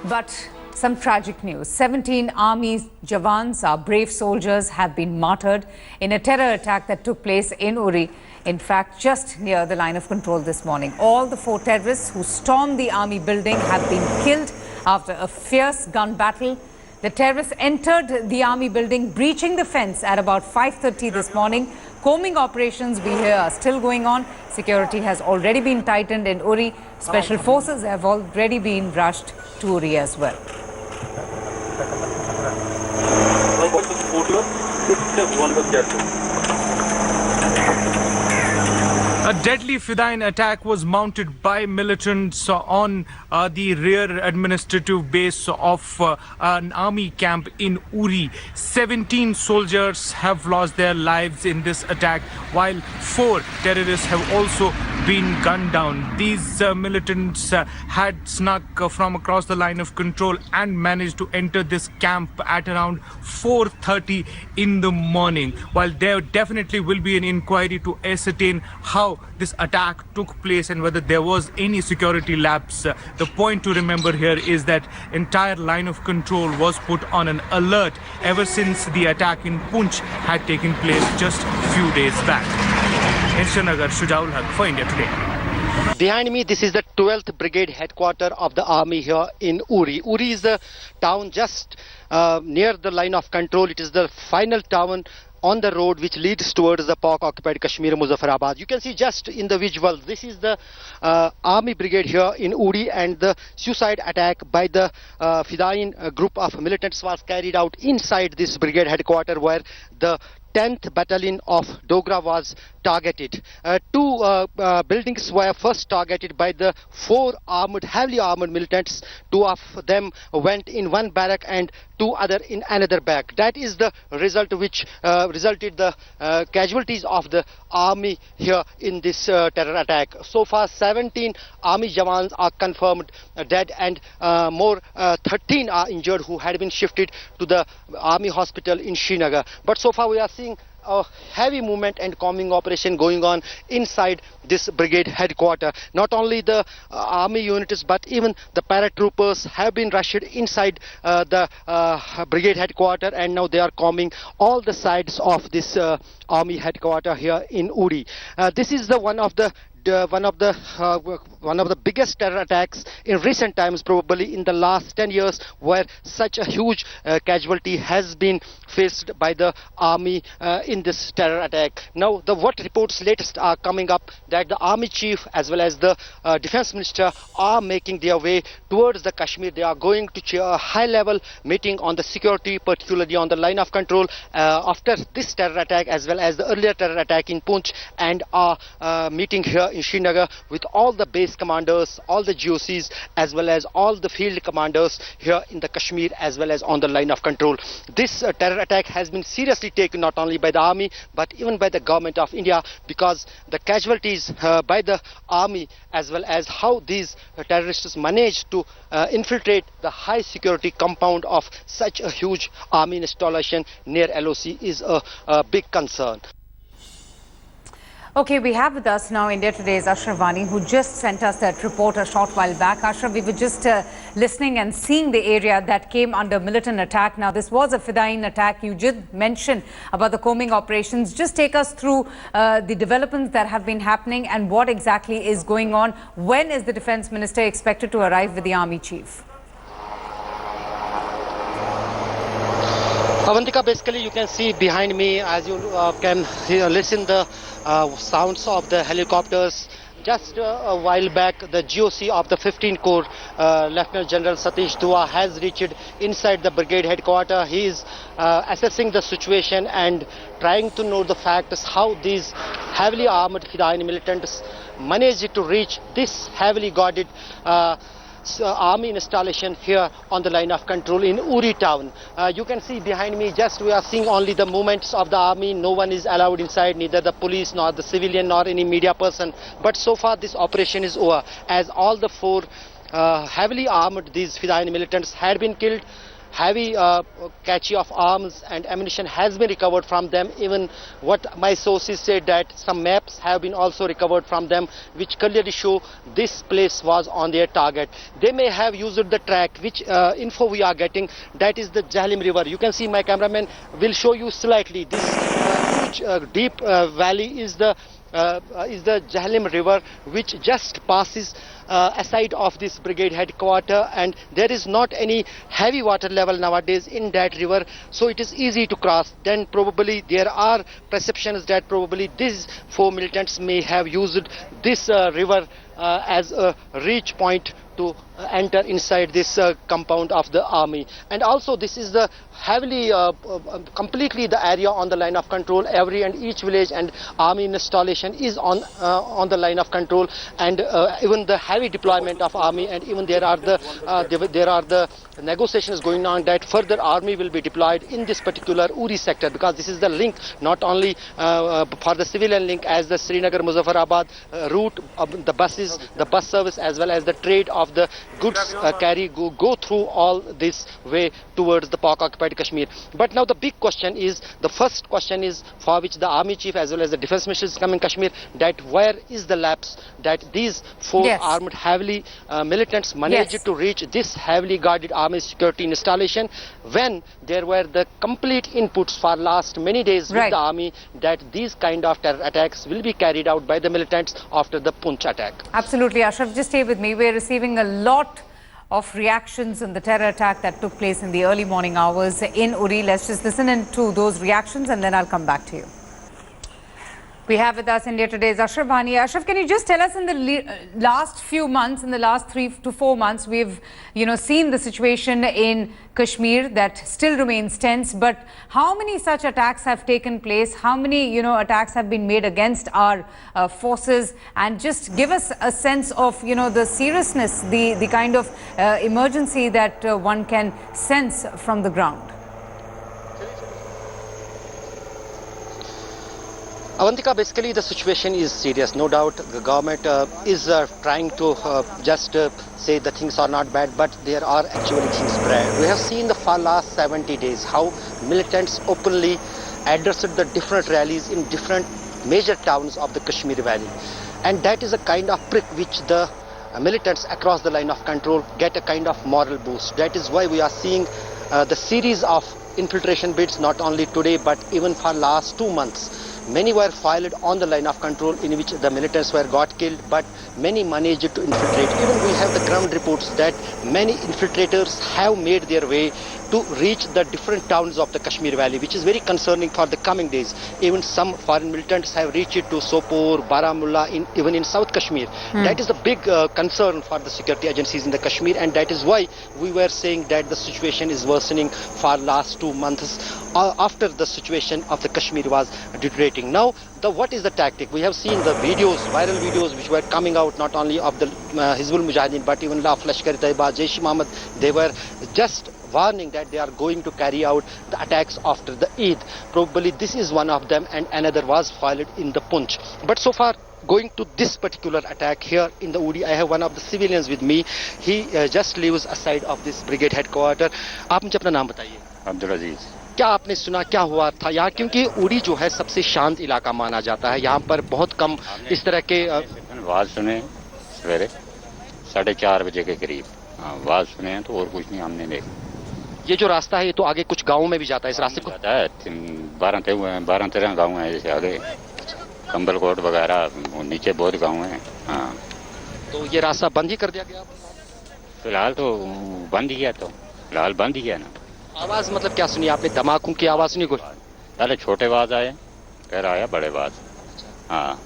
But some tragic news. 17 army Jawans, our brave soldiers, have been martyred in a terror attack that took place in Uri. In fact, just near the line of control this morning. All the 4 terrorists who stormed the army building have been killed after a fierce gun battle. The terrorists entered the army building, breaching the fence at about 5:30 this morning. Combing operations, we hear, are still going on. Security has already been tightened in Uri. Special forces have already been rushed to Uri as well. A deadly Fidayeen attack was mounted by militants on the rear administrative base of an army camp in Uri. 17 soldiers have lost their lives in this attack, while 4 terrorists have also been gunned down. These militants had snuck from across the line of control and managed to enter this camp at around 4:30 in the morning. While there definitely will be an inquiry to ascertain how this attack took place and whether there was any security lapse, the point to remember here is that entire line of control was put on an alert ever since the attack in Poonch had taken place just few days back. In Srinagar, Shujaul Haq for India Today. Behind me, this is the 12th Brigade headquarters of the army here in Uri. Uri is a town just near the line of control. It is the final town on the road which leads towards the Pak-occupied Kashmir, Muzaffarabad. You can see just in the visual, this is the army brigade here in Uri, and the suicide attack by the Fidayeen group of militants was carried out inside this brigade headquarters, where the 10th Battalion of Dogra was targeted. 2 buildings were first targeted by the 4 heavily armored militants. 2 of them went in one barrack and 2 other in another barrack. That is the result which resulted the casualties of the army here in this terror attack. So far 17 army Jawans are confirmed dead, and more 13 are injured who had been shifted to the army hospital in Srinagar. But so far we are seeing a heavy movement and combing operation going on inside this brigade headquarters. Not only the army units but even the paratroopers have been rushed inside the brigade headquarters, and now they are combing all the sides of this army headquarters here in Uri. This is the one of the biggest terror attacks in recent times, probably in the last 10 years, where such a huge casualty has been faced by the army in this terror attack. Now, what reports latest are coming up that the army chief as well as the defense minister are making their way towards the Kashmir. They are going to chair a high-level meeting on the security, particularly on the line of control, after this terror attack as well as the earlier terror attack in Poonch, and are meeting here in Srinagar with all the base commanders, all the GOCs, as well as all the field commanders here in the Kashmir as well as on the line of control. This terror attack has been seriously taken not only by the army but even by the government of India, because the casualties by the army as well as how these terrorists managed to infiltrate the high security compound of such a huge army installation near LOC is a big concern. Okay, we have with us now India Today's Ashraf Wani, who just sent us that report a short while back. Ashraf, we were just listening and seeing the area that came under militant attack. Now, this was a Fidayeen attack. You did mention about the combing operations. Just take us through the developments that have been happening and what exactly is going on. When is the defense minister expected to arrive with the army chief? Avantika, basically you can see behind me, as you can listen the sounds of the helicopters. Just a while back, the GOC of the 15th Corps, Lieutenant General Satish Dua, has reached inside the brigade headquarters. He is assessing the situation and trying to know the facts, how these heavily armored Fidayeen militants managed to reach this heavily guarded army installation here on the line of control in Uri town. You can see behind me, just we are seeing only the movements of the army. No one is allowed inside, neither the police nor the civilian nor any media person. But so far this operation is over, as all the 4 heavily armored these Fidayeen militants had been killed. heavy cache of arms and ammunition has been recovered from them. Even what my sources said that some maps have been also recovered from them, which clearly show this place was on their target. They may have used the track, which info we are getting, that is the Jahlim River. You can see my cameraman will show you slightly. This huge deep valley is the Jahlim River, which just passes aside of this brigade headquarter, and there is not any heavy water level nowadays in that river, so it is easy to cross. Then probably there are perceptions that probably these four militants may have used this river as a reach point to enter inside this compound of the army. And also this is the heavily completely the area on the line of control. Every and each village and army installation is on the line of control, and even the heavy deployment of army, and even there are the negotiations going on that further army will be deployed in this particular Uri sector, because this is the link not only for the civilian link as the Srinagar Muzaffarabad route of the buses, the bus service, as well as the trade of the goods go through all this way towards the Pak occupied Kashmir. But now the big question is, the first question is for which the army chief as well as the defense minister is coming Kashmir, that where is the lapse that these four armed heavily militants managed to reach this heavily guarded army security installation when there were the complete inputs for last many days with the army that these kind of terror attacks will be carried out by the militants after the Poonch attack. Absolutely, Ashraf, just stay with me. We're receiving a lot of reactions on the terror attack that took place in the early morning hours in Uri. Let's just listen to those reactions and then I'll come back to you. We have with us India Today's Ashraf Bhani. Ashraf, can you just tell us, in the last few months, in the last 3 to 4 months, we've seen the situation in Kashmir that still remains tense. But how many such attacks have taken place? How many attacks have been made against our forces? And just give us a sense of the seriousness, the kind of emergency that one can sense from the ground. Avantika, basically the situation is serious. No doubt the government is trying to just say the things are not bad, but there are actually things bad. We have seen the last 70 days how militants openly addressed the different rallies in different major towns of the Kashmir Valley. And that is a kind of prick which the militants across the line of control get a kind of moral boost. That is why we are seeing the series of infiltration bids, not only today but even for last 2 months. Many were filed on the line of control in which the militants got killed, but many managed to infiltrate. Even we have the ground reports that many infiltrators have made their way to reach the different towns of the Kashmir Valley, which is very concerning for the coming days. Even some foreign militants have reached to Sopore, Baramulla, even in South Kashmir. That is a big concern for the security agencies in the Kashmir, and that is why we were saying that the situation is worsening for last 2 months after the situation of the Kashmir was deteriorating. Now, what is the tactic? We have seen the videos, viral videos, which were coming out not only of the Hizbul Mujahideen, but even of Lashkar-e-Taiba, Jaish-e-Mohammed. They were just warning that they are going to carry out the attacks after the Eid. Probably this is one of them, and another was filed in the Poonch. But so far, going to this particular attack here in the Uri, I have one of the civilians with me. He just lives aside of this brigade headquarter. आप मुझे अपना नाम बताइए. अब्दुल अजीज. क्या आपने सुना, क्या हुआ था यहाँ? क्योंकि उड़ी जो है सबसे शांत इलाका माना जाता है, यहाँ पर बहुत कम इस तरह के आवाज सुने सवेरे 4:30 बजे के करीब. आवाज सुने हैं तो और कुछ नहीं हमने देखा. ये जो रास्ता है ये तो आगे कुछ गाँव में भी जाता है. इस रास्ते को जाता है 12-13 गाँव हैं. जैसे आगे कंबलकोट वगैरह, नीचे बहुत गाँव हैं. हाँ, तो ये रास्ता बंद ही कर दिया गया फिलहाल तो बंद ही है. तो फिलहाल बंद ही है ना. आवाज मतलब क्या सुनी आपने? धमाकों की आवाज सुनी? कोई पहले छोटे आवाज आए, फिर आया बड़े आवाज. हाँ,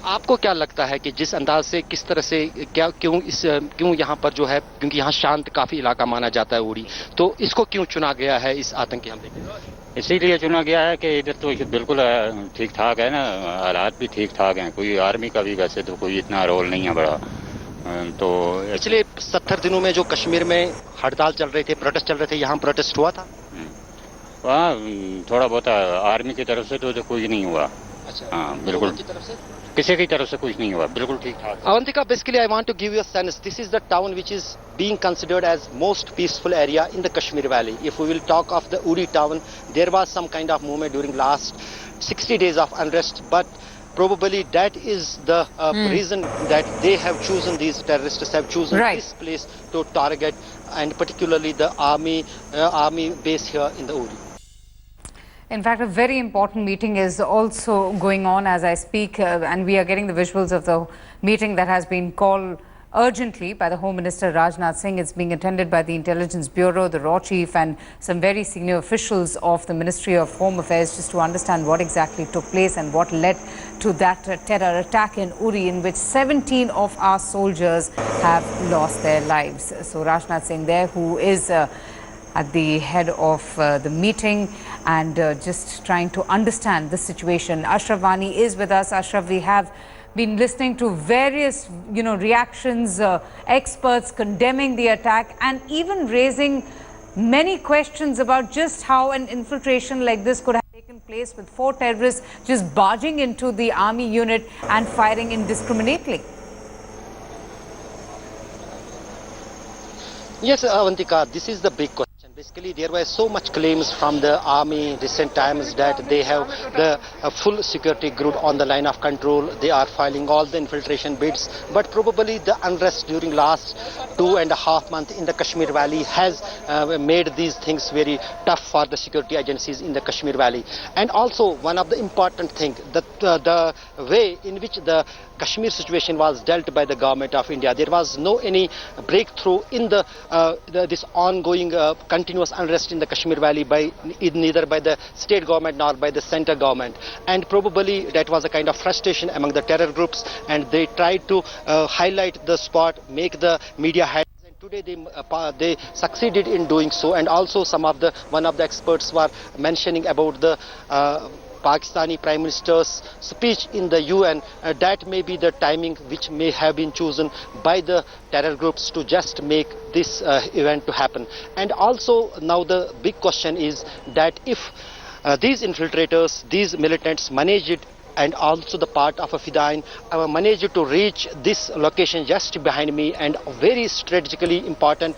आपको क्या लगता है कि जिस अंदाज से, किस तरह से, क्यों यहाँ पर जो है, क्योंकि यहाँ शांत काफी इलाका माना जाता है उड़ी, तो इसको क्यों चुना गया है इस आतंकी हमले के लिए? इसीलिए चुना गया है कि इधर तो बिल्कुल ठीक ठाक है ना, हालात भी ठीक ठाक हैं. कोई आर्मी का भी वैसे तो कोई इतना रोल नहीं है बड़ा. तो पिछले 70 दिनों में जो कश्मीर में हड़ताल चल रहे थे, प्रोटेस्ट चल रहे थे, यहाँ प्रोटेस्ट हुआ था? वहाँ थोड़ा बहुत आर्मी की तरफ से तो कोई नहीं हुआ. अच्छा. हाँ बिल्कुल. की तरफ से किसी की तरफ से कुछ नहीं हुआ, बिल्कुल ठीक ठाक। Avantika, basically I want to give you a sense. This is the town which is being considered as most peaceful area in the Kashmir Valley. If we will talk of the Uri town, there was some kind of movement during last 60 days of unrest, but probably that is the reason that they have chosen, these terrorists have chosen this place to target, and particularly the army base here in the Uri. In fact, a very important meeting is also going on as I speak, and we are getting the visuals of the meeting that has been called urgently by the Home Minister Rajnath Singh. It's being attended by the Intelligence Bureau, the RAW Chief and some very senior officials of the Ministry of Home Affairs, just to understand what exactly took place and what led to that terror attack in Uri, in which 17 of our soldiers have lost their lives. So Rajnath Singh there, who is at the head of the meeting and just trying to understand the situation. Ashraf Wani is with us. Ashraf, we have been listening to various, reactions, experts condemning the attack and even raising many questions about just how an infiltration like this could have taken place, with 4 terrorists just barging into the army unit and firing indiscriminately. Yes, Avantika, this is the big question. Basically, there were so much claims from the army recent times that they have the full security grid on the line of control. They are filing all the infiltration bids, but probably the unrest during last 2.5 months in the Kashmir Valley has made these things very tough for the security agencies in the Kashmir Valley. And also, one of the important things, that the way in which the Kashmir situation was dealt by the government of India, there was no any breakthrough in this ongoing continuous unrest in the Kashmir Valley by neither by the state government nor by the center government, and probably that was a kind of frustration among the terror groups, and they tried to highlight the spot, make the media headlines. Today they succeeded in doing so, and also one of the experts were mentioning about the Pakistani Prime Minister's speech in the UN, that may be the timing which may have been chosen by the terror groups to just make this event to happen. And also now the big question is that if these infiltrators, these militants manage it, and also the part of a Fidain managed to reach this location just behind me, and very strategically important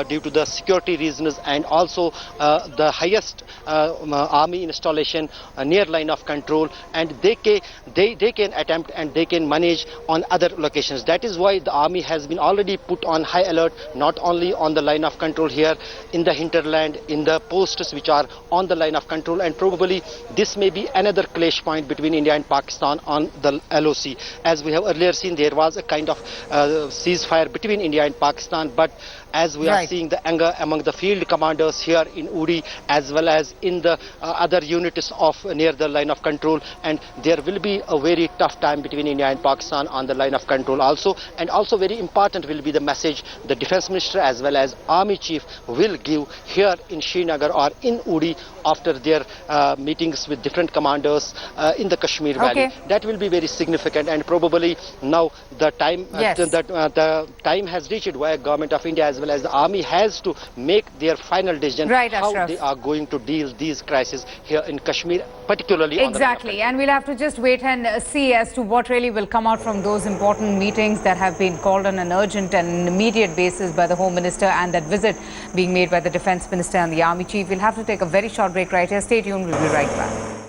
due to the security reasons, and also the highest army installation near line of control, and they can attempt and they can manage on other locations. That is why the army has been already put on high alert, not only on the line of control here in the hinterland, in the posts which are on the line of control, and probably this may be another clash point between India and Pakistan on the LOC. As we have earlier seen, there was a kind of ceasefire between India and Pakistan, but as we are seeing the anger among the field commanders here in Uri, as well as in the other units of near the line of control, and there will be a very tough time between India and Pakistan on the line of control also. And also very important will be the message the defense minister as well as army chief will give here in Srinagar or in Uri after their meetings with different commanders in the Kashmir Valley. That will be very significant, and probably now the time the time has reached where government of India as well as the army has to make their final decision how they are going to deal these crises here in Kashmir, particularly exactly. And we'll have to just wait and see as to what really will come out from those important meetings that have been called on an urgent and immediate basis by the Home Minister, and that visit being made by the Defence Minister and the Army Chief. We'll have to take a very short break right here. Stay tuned, we'll be right back.